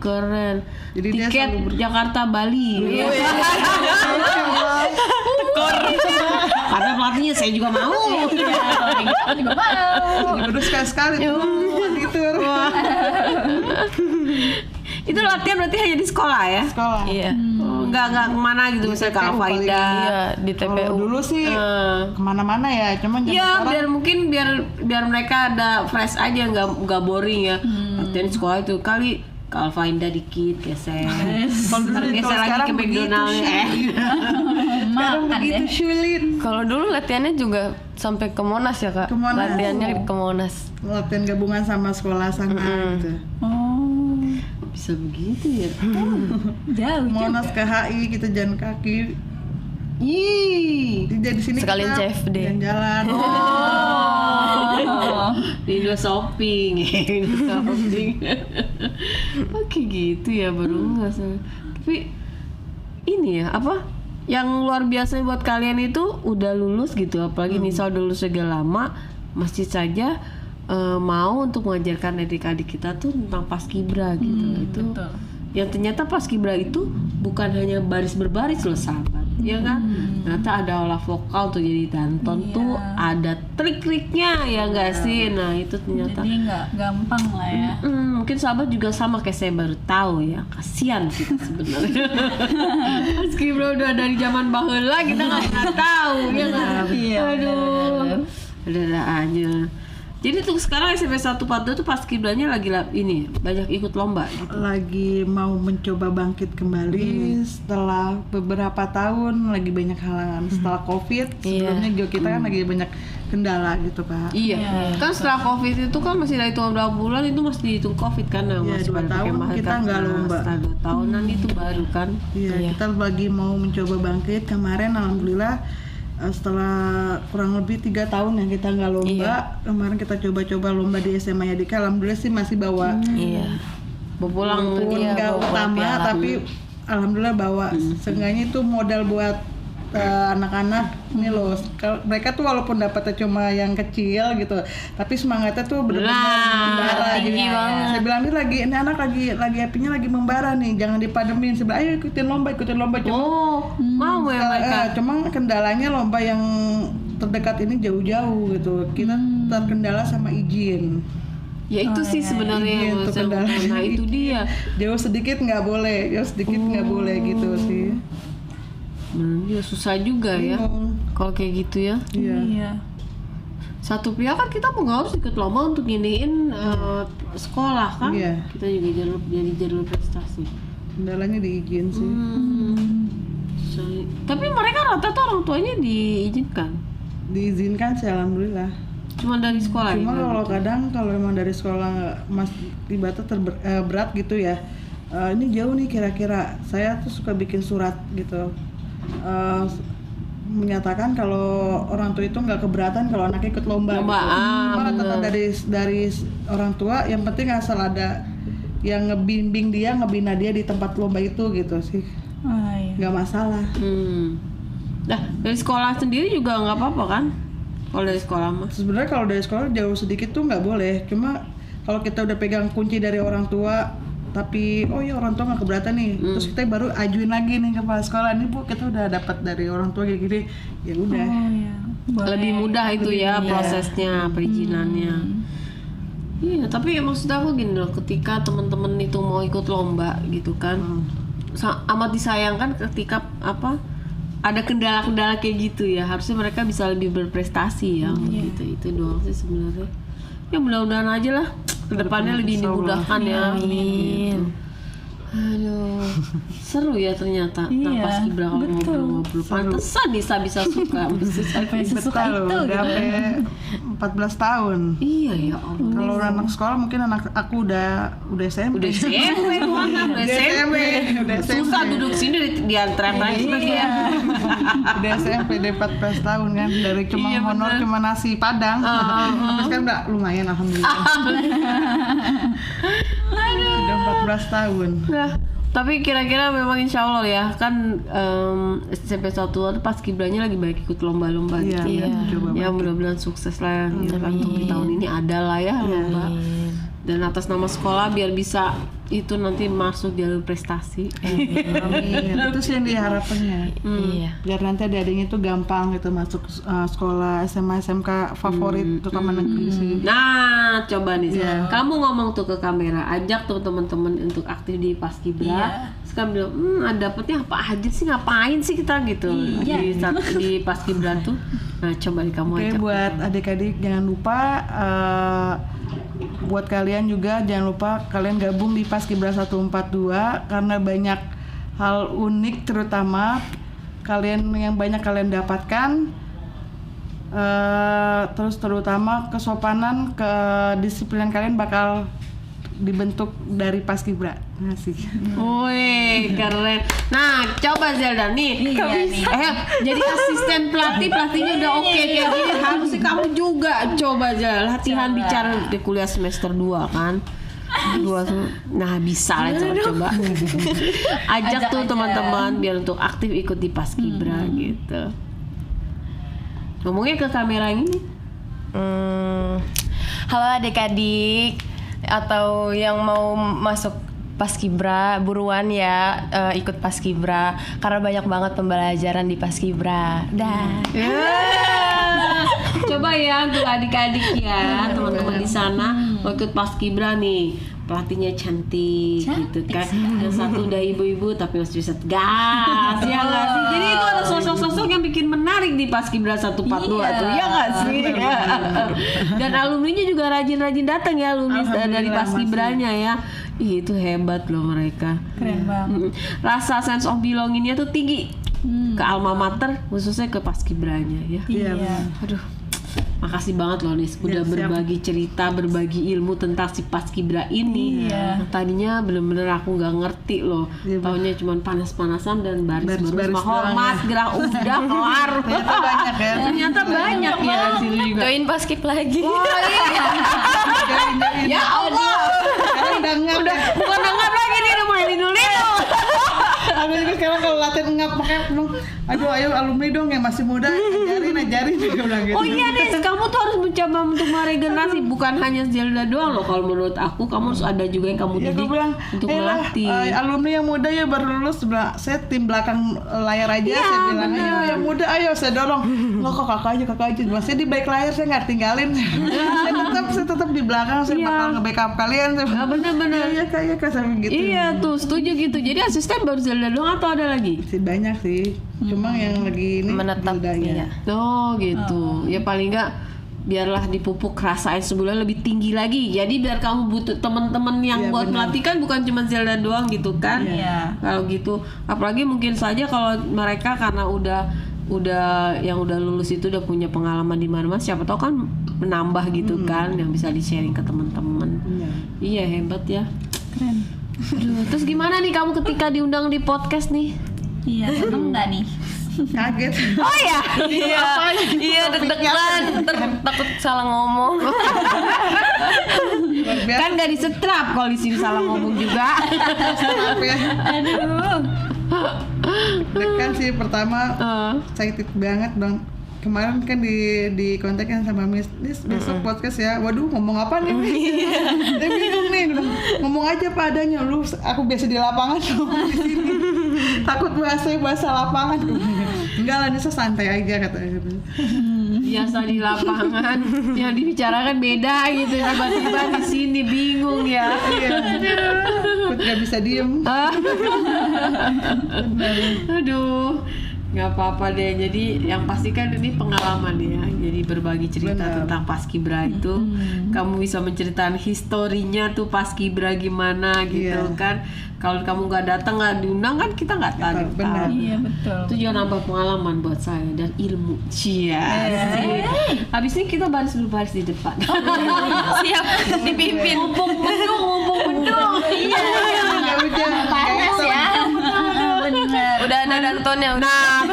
Keren. Jadi dia Tiket selalu Jakarta Bali. Tekor. Karena pelatihnya saya juga mau. juga mau. Baru sekali gitu. Itu latihan berarti hanya di sekolah ya? Sekolah. Iya. Enggak kemana gitu misalnya ke TPU Alfaida. Iya, di TPU. Kalau dulu sih kemana-mana ya, cuman zaman Iya, sekarang biar mereka ada fresh aja, nggak boring ya. Latihan di sekolah itu kali ke Alfaida dikit geser. Ntar geser lagi ke McDonald sekarang begitu sulit. Kalau dulu latihannya juga sampai ke Monas ya kak? Ke Monas. Latihannya ke Monas. Latihan gabungan sama sekolah sana gitu. Oh, bisa begitu ya. jauh. Monas ke HI kita jalan kaki. Ih, Jadi sini Sekalian kita CFD. jalan-jalan. di Indo shopping, Indo shopping. Oke gitu ya, baru nggak sih. Tapi ini ya apa? Yang luar biasa buat kalian itu udah lulus gitu, apalagi Nisa udah lulus juga lama, masih saja mau untuk mengajarkan adik-adik kita tuh tentang paskibra gitu. Itu betul. yang ternyata paskibra itu bukan hanya baris berbaris loh sahabat, ya kan? Ternyata ada olah vokal tuh, jadi danton tuh ada trik-triknya ya nggak sih? Nah itu ternyata Jadi nggak gampang lah ya. mungkin sahabat juga sama kayak saya baru tahu ya, kasihan kita sebenarnya. Paskibra udah dari zaman baheula kita nggak pernah tahu ya nggak? Iya, Aduh, ada aja. Jadi tuh sekarang SMP 142 tuh paskibranya lagi ini banyak ikut lomba gitu. Lagi mau mencoba bangkit kembali setelah beberapa tahun, lagi banyak halangan setelah COVID. Sebelumnya juga kita kan lagi banyak kendala gitu Pak. Iya. Kan setelah COVID itu kan masih dari hitungan berapa bulan itu masih dihitung COVID kan, Iya, masih 2 pada pakai tahun masker. kita nggak lomba. Setelah 2 tahunan itu baru kan. Iya, kita lagi mau mencoba bangkit. Kemarin alhamdulillah setelah kurang lebih 3 tahun ya kita nggak lomba. Kemarin kita coba-coba lomba di SMA Yadika, alhamdulillah sih masih bawa. Iya. Berpulang Walaupun dia nggak bawa utama piala. tapi alhamdulillah bawa. Seenggaknya itu modal buat anak-anak ini loh. Mereka tuh walaupun dapatnya cuma yang kecil gitu, tapi semangatnya tuh benar-benar membara. tinggi Jadi, banget. saya bilang ini anak lagi apinya lagi membara nih, jangan dipademin. Saya bilang ayo ikutin lomba cuma Mau ya mereka. cuma kendalanya lomba yang terdekat ini jauh-jauh gitu. Kita terkendala sama izin. Ya itu sih sebenarnya Izin yang tuh saya mau kendalanya. nah itu dia. Jauh sedikit nggak boleh, gitu sih. Ya susah juga ya. Kalau kayak gitu ya. Iya. Iya. Satu pihak kan kita mau nggak harus ikut lomba untuk nginiin sekolah kan. Iya. Kita juga jadi jalur prestasi. Kendalanya di izin sih. Tapi mereka rata-rata orang tuanya diizinkan. Diizinkan sih alhamdulillah. Cuma dari sekolah Cuma ya. kalau kadang kalau emang dari sekolah mas tiba-tiba berat gitu ya. Ini jauh nih kira-kira. Saya tuh suka bikin surat gitu. Menyatakan kalau orang tua itu nggak keberatan kalau anaknya ikut lomba. Lomba, Gitu. Cuma bener. rata-rata dari orang tua yang penting asal ada yang ngebimbing dia, ngebina dia di tempat lomba itu gitu sih. Oh, iya. Nggak masalah. Nah dari sekolah sendiri juga nggak apa-apa kan? Kalau dari sekolah mah. Sebenarnya kalau dari sekolah jauh sedikit tuh nggak boleh. Cuma kalau kita udah pegang kunci dari orang tua, tapi oh ya orang tua nggak keberatan nih, terus kita baru ajuin lagi nih ke kepala sekolah, nih Bu kita udah dapat dari orang tua kayak gini, ya udah. Oh, iya. Boleh. Lebih mudah itu ya prosesnya perizinannya. Iya, tapi maksud aku gini loh, ketika teman-teman itu mau ikut lomba gitu kan, amat disayangkan ketika apa ada kendala-kendala kayak gitu ya. Harusnya mereka bisa lebih berprestasi ya, gitu. Itu doang sih sebenarnya. Ya mudah-mudahan aja lah kedepannya lebih dimudahkan ya. Amin. Aduh, seru ya ternyata tentang Iya, paskibra kalau betul. ngobrol-ngobrol. Pantesan Nisa bisa suka. Sampai sesuka Betul, itu udah gitu. sampai 14 tahun. Iya ya Allah. Kalau anak sekolah mungkin anak aku udah SMP. Udah SMP tuh anak, udah SMP. Udah SMP. Susah duduk sini di antara Iya. Udah SMP dari 14 tahun kan, dari cuma Iya, honor bener. cuma nasi padang. Tapi sekarang udah lumayan alhamdulillah. Udah 14 tahun. Nah, tapi kira-kira memang insya Allah ya kan SMP 1 tuh paskibranya lagi banyak ikut lomba-lomba Iya, gitu ya. coba Ya mudah-mudahan sukses lah ya kan untuk di tahun ini ada lah ya lomba. dan atas nama sekolah biar bisa itu nanti masuk jalur prestasi. Amin. Itu sih yang diharapkannya. Iya. Biar nanti adik-adiknya tuh gampang gitu masuk sekolah SMA SMK favorit terutama negeri sih. Nah, coba nih, Iya. kamu ngomong tuh ke kamera, ajak tuh teman-teman untuk aktif di Paskibra. Iya. Terus kamu bilang, dapetnya apa aja sih, ngapain sih kita gitu di Paskibra tuh. Nah, coba nih kamu Oke, ajak. buat adik-adik jangan lupa buat kalian juga jangan lupa kalian gabung di Paskibra 142 karena banyak hal unik terutama yang banyak kalian dapatkan. Terus terutama kesopanan, kedisiplinan kalian bakal dibentuk dari Paskibra. Asik. Woi, keren. Nah, coba Zelda nih. Jadi asisten pelatihnya udah oke kayak gini. Harusnya kamu juga coba aja latihan bicara di kuliah semester 2 kan. Nah, bisa lah coba. Ajak tuh teman-teman biar untuk aktif ikut di Paskibra gitu. Ngomongnya ke kamera ini. Halo adik-adik atau yang mau masuk Paskibra, buruan ya ikut Paskibra karena banyak banget pembelajaran di Paskibra. Dah. Coba ya untuk adik-adik ya, teman-teman di sana mau ikut Paskibra nih. Pelatihnya cantik gitu kan. Yang satu udah ibu-ibu tapi masih bisa tegas. Ya nggak sih? Jadi itu ada sosok-sosok yang bikin menarik di Paskibra 142 tuh. Ya nggak sih? Dan alumninya juga rajin-rajin datang ya, alumni dari Paskibranya ya. Ih, itu hebat loh mereka. Keren banget. Rasa sense of belongingnya tuh tinggi ke alma mater, khususnya ke Paskibranya ya. Iya. Aduh, makasih banget loh Nis udah berbagi cerita, berbagi ilmu tentang si Paskibra ini. Iya. Tadinya bener-bener aku nggak ngerti loh. Taunya cuma panas-panasan dan baris-baris Baris-baris hormat, doang ya. gerah udah kelar. Ternyata banyak ya. Ternyata banyak ya di sini juga. Join Paskib lagi. Ya Allah. Sekarang udah ngap ya. Bukan ngap lagi nih, udah mulai linu-linu. Aku juga sekarang kalau latihan ngap makanya aku bilang, aduh ayo alumni dong yang masih muda ajarin aku bilang gitu. Oh iya Nis, kamu tuh harus mencoba untuk meregenerasi, bukan hanya Zelda doang loh. Kalau menurut aku, kamu harus ada juga yang kamu Ya, didik aku bilang, untuk "Ayolah, melatih. alumni yang muda ya baru lulus, saya tim belakang layar aja, saya bilang ayo yang muda ayo saya dorong. Nggak kok kakak aja, saya di balik layar saya nggak tinggalin. saya tetap di belakang, saya bakal nge-backup kalian. Nah, bener-bener. Iya kak sampai gitu. Iya tuh, setuju gitu. Jadi asisten baru Zelda doang atau ada lagi? Sih banyak sih, cuma yang lagi ini Menetap, Zildanya. iya. Oh gitu. Ya paling nggak biarlah dipupuk rasain sebulan lebih tinggi lagi. Jadi biar kamu butuh teman-teman yang Iya, buat benar. melatih kan bukan cuma Zelda doang gitu kan? Iya. Kalau gitu, apalagi mungkin saja kalau mereka karena udah lulus itu udah punya pengalaman di mana-mana, siapa tahu kan menambah gitu kan yang bisa di-sharing ke teman-teman. Iya, hebat ya. Keren. Aduh, terus gimana nih kamu ketika diundang di podcast nih? Iya, seneng nggak nih? Kaget. Oh ya, Iya deg-degan, takut salah ngomong. Luar biasa. kan nggak disetrap kalau di sini salah ngomong juga. Maaf ya. Aduh. Dekan sih pertama excited banget dong. Kemarin kan di kontaknya sama Miss besok podcast ya. Waduh ngomong apa nih? Dia bingung nih. Ngomong aja apa adanya. Lu aku biasa di lapangan ngomong di sini. Takut bahasa lapangan. Enggak lah, Nisa santai aja katanya. Biasa di lapangan yang dibicarakan beda gitu, tiba-tiba di sini bingung ya. Aku nggak bisa diem. Aduh, nggak apa-apa deh. Jadi yang pasti kan ini pengalaman ya. Jadi berbagi cerita Benar. tentang Paskibra itu, kamu bisa menceritakan historinya tuh Paskibra gimana gitu Iya. kan. Kalau kamu nggak datang, nggak diundang kan kita nggak tahu. Benar. Iya betul. Itu juga nambah pengalaman buat saya dan ilmu. Cia. Habis ini kita baris di depan. Siap dipimpin. Mumpung mendung. Iya. Nggak hujan. Panas ya. Bener. Udah ada dantonnya. Nah,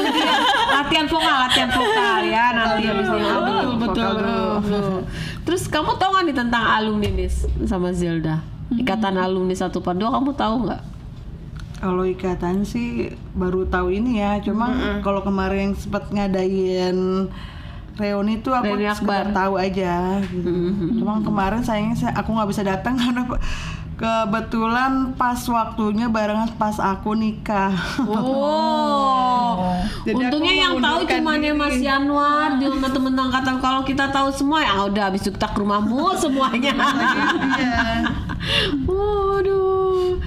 latihan vokal ya nanti habis ini. Betul. Terus kamu tahu nggak nih tentang alumni Nis sama Zelda? Ikatan alumni 142 kamu tahu nggak? Kalau ikatan sih baru tahu ini ya. Cuma kalau kemarin sempat ngadain reuni tuh aku Reuni sekedar akbar. tahu aja gitu. Cuma kemarin sayangnya aku nggak bisa datang karena kebetulan pas waktunya barengan pas aku nikah. Oh, Jadi untungnya aku yang tahu mengundurkan cuma diri. Mas Januar, teman-teman angkatan. Kalau kita tahu semua, ya udah habis itu kita ke rumahmu semuanya. Iya. Waduh.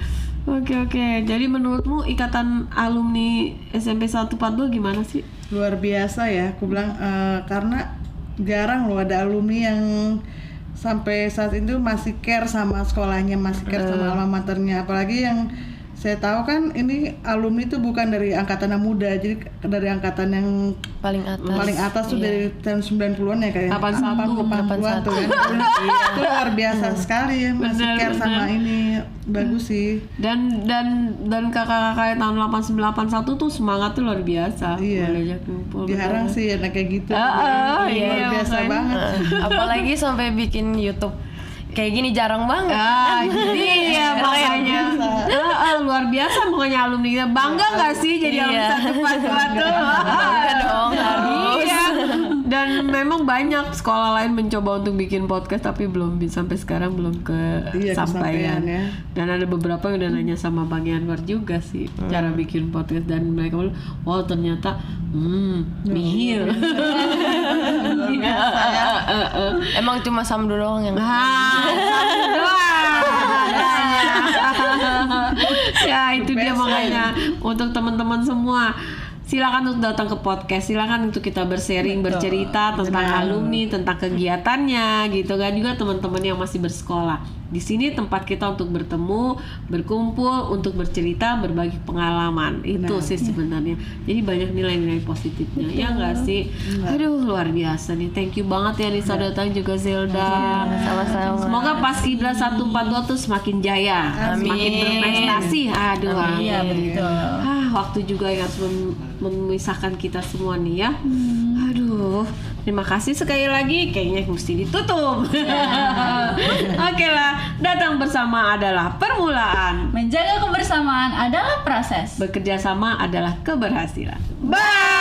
Oke. Jadi menurutmu ikatan alumni SMP 142 gimana sih? Luar biasa ya, aku bilang karena jarang loh ada alumni yang sampai saat itu masih care sama sekolahnya, masih care sama alma maternya. Apalagi yang saya tahu kan ini alumni itu bukan dari angkatan yang muda, jadi dari angkatan yang paling atas. tuh dari tahun 90-an ya kayak 80-an tuh kan. Itu luar biasa sekali ya, masih Bener, care sama ini. Bagus sih. Dan kakak-kakak tahun 8981 tuh semangat tuh luar biasa. Iya. Boleh kumpul. Jarang sih anak kayak gitu. iya, Luar biasa makanya. banget. Apalagi sampai bikin YouTube kayak gini jarang banget. Iya makanya. Luar biasa makanya alumni kita. Bangga nggak sih jadi alumni 142 tuh? Bangga dong, harus. Iya. Dan memang banyak sekolah lain mencoba untuk bikin podcast tapi belum bisa, sampai sekarang belum kesampaian. kesampaian ya. Dan ada beberapa yang udah nanya sama Bang Yanwar juga sih cara bikin podcast, dan mereka bilang, wow ternyata nihil. Emang cuma Samdo doang yang Ya itu dia makanya untuk teman-teman semua, silakan untuk datang ke podcast, silakan untuk kita bersharing, bercerita tentang alumni, tentang kegiatannya gitu kan, juga teman-teman yang masih bersekolah. Di sini tempat kita untuk bertemu, berkumpul, untuk bercerita, berbagi pengalaman. Itu sih sebenarnya. Jadi banyak nilai-nilai positifnya. Ya enggak sih? Aduh, luar biasa nih. Thank you banget ya Nisa datang, juga Zelda. sama-sama. Semoga Paskibra 142 tuh semakin jaya, semakin berprestasi. Aduh, Iya betul. waktu juga yang harus memisahkan kita semua nih ya. Aduh, terima kasih sekali lagi. Kayaknya mesti ditutup. Oke lah, datang bersama adalah permulaan. Menjaga kebersamaan adalah proses. Bekerja sama adalah keberhasilan. Bye.